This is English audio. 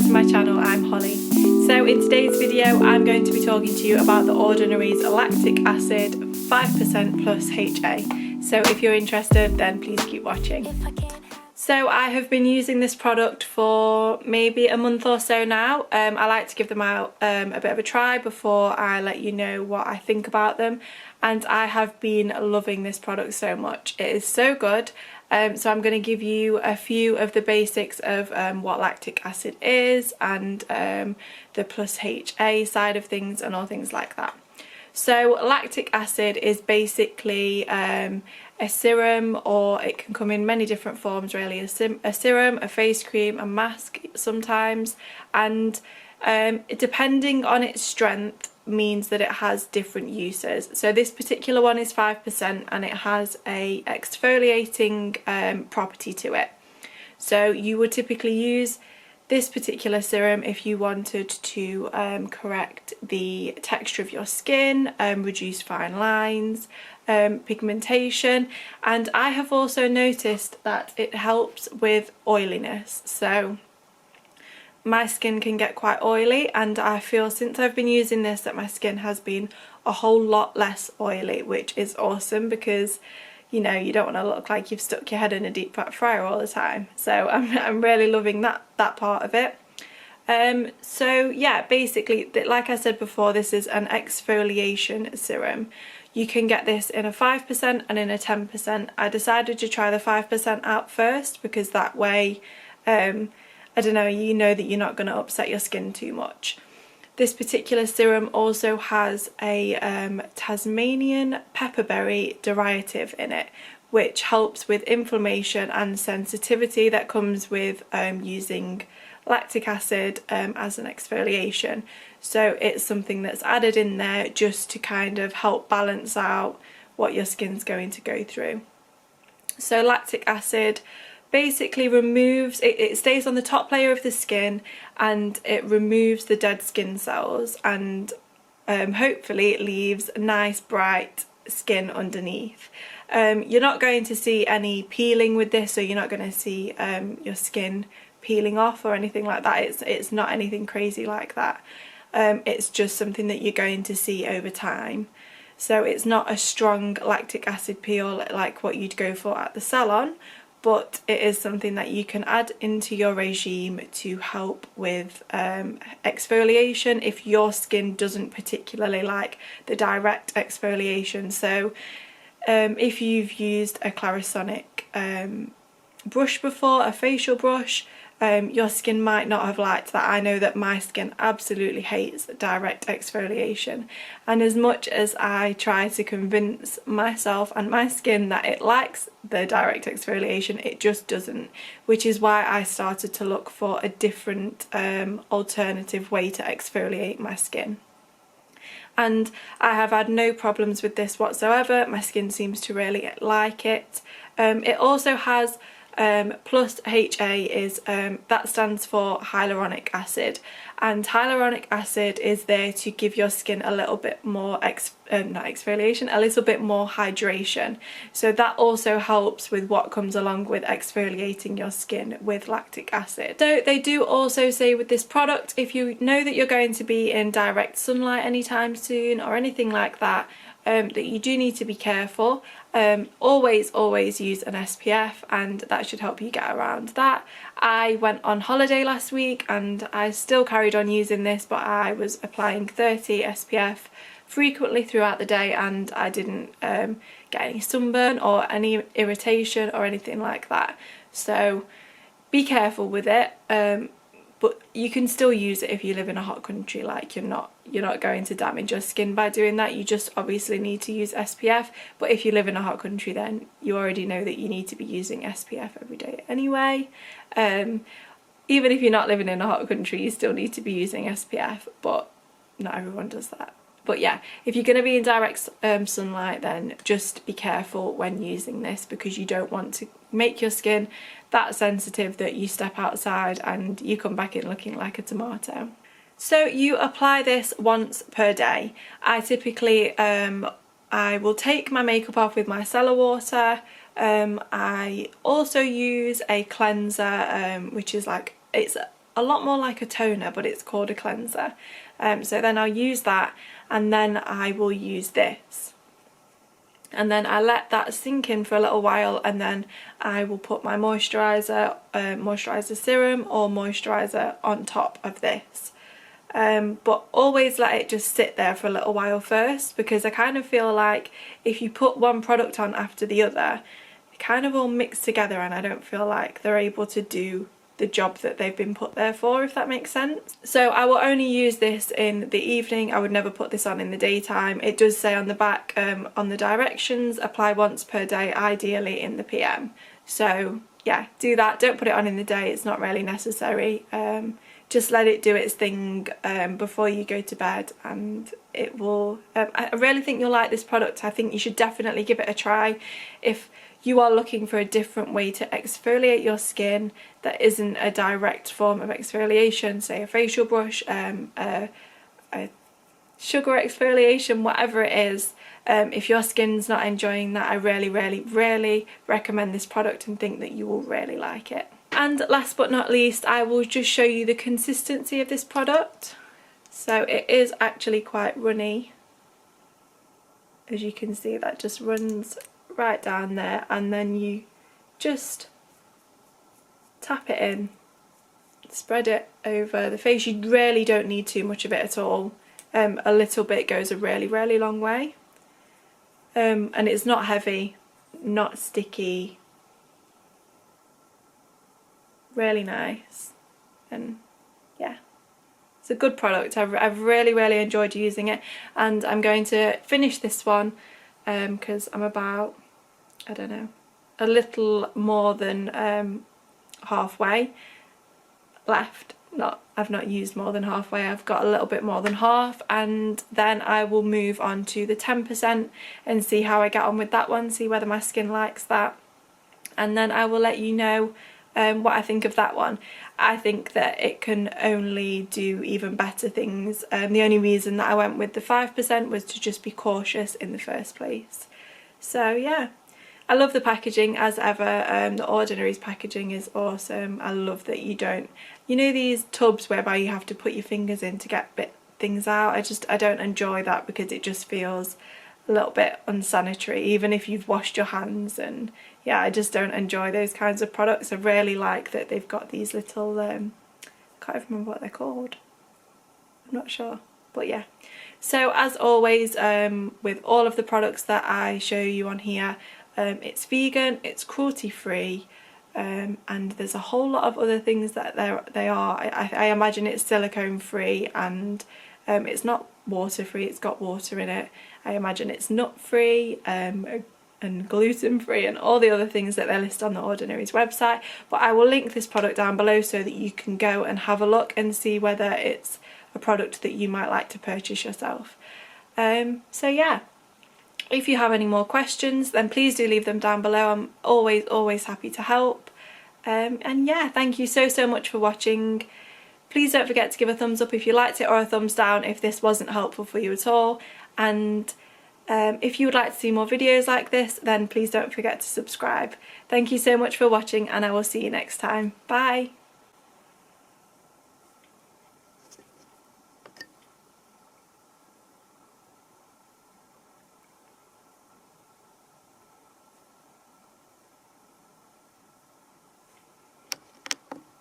to my channel. I'm Holly. So in today's video I'm going to be talking to you about the Ordinary's lactic acid 5% plus HA. So if you're interested then please keep watching. So I have been using this product for maybe a month or so now. I like to give them out a bit of a try before I let you know what I think about them, and I have been loving this product so much. It is so good. So I'm going to give you a few of the basics of what lactic acid is and the plus HA side of things and all things like that. So lactic acid is basically a serum, or it can come in many different forms really. A serum, a face cream, a mask sometimes, and depending on its strength means that it has different uses. So this particular one is 5% and it has a exfoliating property to it. So you would typically use this particular serum if you wanted to correct the texture of your skin, reduce fine lines, pigmentation, and I have also noticed that it helps with oiliness. So my skin can get quite oily, and I feel since I've been using this that my skin has been a whole lot less oily, which is awesome because you know you don't want to look like you've stuck your head in a deep fat fryer all the time. So I'm really loving that part of it. So yeah, basically like I said before, this is an exfoliation serum. You can get this in a 5% and in a 10%. I decided to try the 5% out first because that way I don't know, you know that you're not going to upset your skin too much. This particular serum also has a Tasmanian pepperberry derivative in it, which helps with inflammation and sensitivity that comes with using lactic acid as an exfoliation. So it's something that's added in there just to kind of help balance out what your skin's going to go through. So lactic acid basically removes, it stays on the top layer of the skin and it removes the dead skin cells, and hopefully it leaves nice bright skin underneath. You're not going to see any peeling with this, so you're not going to see your skin peeling off or anything like that. It's not anything crazy like that. It's just something that you're going to see over time. So it's not a strong lactic acid peel like what you'd go for at the salon, but it is something that you can add into your regime to help with exfoliation if your skin doesn't particularly like the direct exfoliation. So if you've used a Clarisonic brush before, a facial brush, your skin might not have liked that. I know that my skin absolutely hates direct exfoliation, and as much as I try to convince myself and my skin that it likes the direct exfoliation, it just doesn't, which is why I started to look for a different alternative way to exfoliate my skin. And I have had no problems with this whatsoever. My skin seems to really like it. It also has plus HA is that stands for hyaluronic acid, and hyaluronic acid is there to give your skin a little bit more not exfoliation, a little bit more hydration. So that also helps with what comes along with exfoliating your skin with lactic acid. So they do also say with this product, if you know that you're going to be in direct sunlight anytime soon or anything like that, that you do need to be careful. Always use an SPF, and that should help you get around that. I went on holiday last week and I still carried on using this, but I was applying 30 SPF frequently throughout the day, and I didn't get any sunburn or any irritation or anything like that. So be careful with it. But you can still use it if you live in a hot country. Like you're not going to damage your skin by doing that. You just obviously need to use SPF. But if you live in a hot country, then you already know that you need to be using SPF every day anyway. Even if you're not living in a hot country, you still need to be using SPF, but not everyone does that. But yeah, if you're going to be in direct sunlight, then just be careful when using this, because you don't want to make your skin that sensitive that you step outside and you come back in looking like a tomato. So you apply this once per day. I typically I will take my makeup off with micellar water. I also use a cleanser, which is like, it's a lot more like a toner, but it's called a cleanser. So then I'll use that, and then I will use this. And then I let that sink in for a little while, and then I will put my moisturiser serum or moisturiser on top of this. But always let it just sit there for a little while first, because I kind of feel like if you put one product on after the other, they kind of all mix together, and I don't feel like they're able to do the job that they've been put there for, if that makes sense. So I will only use this in the evening. I would never put this on in the daytime. It does say on the back, on the directions, apply once per day, ideally in the PM. So yeah, do that. Don't put it on in the day, it's not really necessary. Just let it do its thing before you go to bed, and it will, I really think you'll like this product. I think you should definitely give it a try if you are looking for a different way to exfoliate your skin that isn't a direct form of exfoliation, say a facial brush, a sugar exfoliation, whatever it is. If your skin's not enjoying that, I really recommend this product and think that you will really like it. And last but not least, I will just show you the consistency of this product. So it is actually quite runny. As you can see, that just runs right down there, and then you just tap it in, spread it over the face. You really don't need too much of it at all. A little bit goes a really long way. And it's not heavy, not sticky, really nice, and yeah, it's a good product. I've really enjoyed using it, and I'm going to finish this one because I'm about, I don't know, a little more than halfway left. I've not used more than halfway, I've got a little bit more than half, and then I will move on to the 10% and see how I get on with that one, see whether my skin likes that, and then I will let you know what I think of that one. I think that it can only do even better things. The only reason that I went with the 5% was to just be cautious in the first place. So yeah, I love the packaging as ever. The Ordinary's packaging is awesome. I love that you don't, you know, these tubs whereby you have to put your fingers in to get things out. I don't enjoy that, because it just feels a little bit unsanitary, even if you've washed your hands. And yeah, I just don't enjoy those kinds of products. I really like that they've got these little, I can't even remember what they're called. I'm not sure, but yeah. So as always, with all of the products that I show you on here, it's vegan, it's cruelty free, and there's a whole lot of other things that they are. I imagine it's silicone free, and it's not water free, it's got water in it. I imagine it's nut free and gluten free and all the other things that they list on the Ordinary's website. But I will link this product down below so that you can go and have a look and see whether it's a product that you might like to purchase yourself. So yeah, if you have any more questions, then please do leave them down below. I'm always happy to help. And yeah, thank you so much for watching. Please don't forget to give a thumbs up if you liked it, or a thumbs down if this wasn't helpful for you at all. And if you would like to see more videos like this, then please don't forget to subscribe. Thank you so much for watching, and I will see you next time. Bye!